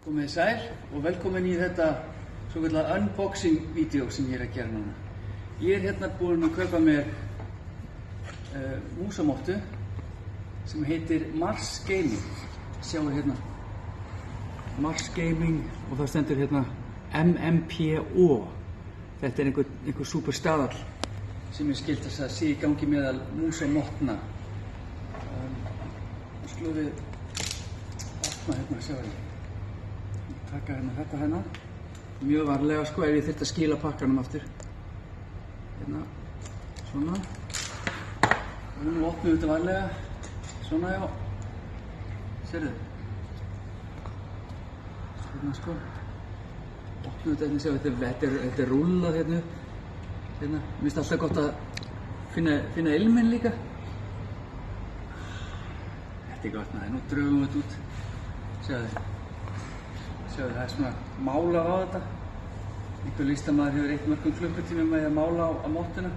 Komið sæl og velkomin í þetta svo kallar unboxing vídeó sem ég að gera núna. Ég hérna búinn að kaupa mér músamottu sem heitir Mars Gaming. Sjáu hérna Mars Gaming og það stendur hérna MMPO. Þetta er einhver súper staðall sem skilt að sé í gangi meðal músamottna. Nú skulum við opna hérna, sjáu hérna. Taka hérna þetta hérna. Mjög varlega sko ef ég þyrfti að skila pakkanum aftur. Hérna, svona. Og nú opnum við þetta varlega. Svona já. Sérðu? Hérna sko. Opnum þetta hérna, sjáu þetta er rúllað hérna. Hérna, mér finnst alltaf gott að finna ilminn líka. Þetta er gott maður, nú drögum við þetta út. Sjáðu. Sjáðu, það er svona málað á þetta. Einhver listamaður hefur eytt mörgum klukkutímum með að mála á mottuna.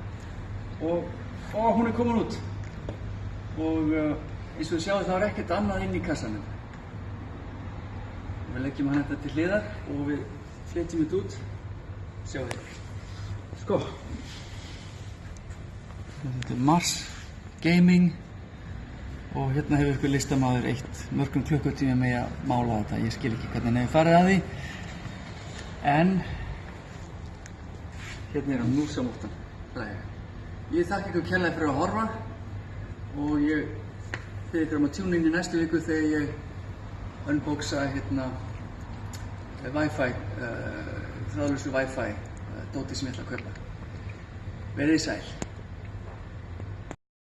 Og hún er komin út. Og eins og við sjáum þá er ekkert annað inn í kassanum. Við leggjum hann þetta til hliðar og við fletjum þetta út. Sjáðu þið. Sko. Þetta er Mars Gaming. Og hérna hefur einhver listamaður eytt mörgum klukkutímum með að mála þetta. Ég skil ekki hvernig hann hefur farið að því. En hérna er hann músamottan. Ég þakka ykkur kærlega fyrir að horfa. Og ég bið ykkur að tjúna inn í næstu viku þegar ég unboxa hérna Wi-Fi, þráðlausu Wi-Fi dótið sem ég ætla að kaupa. Verið sæl.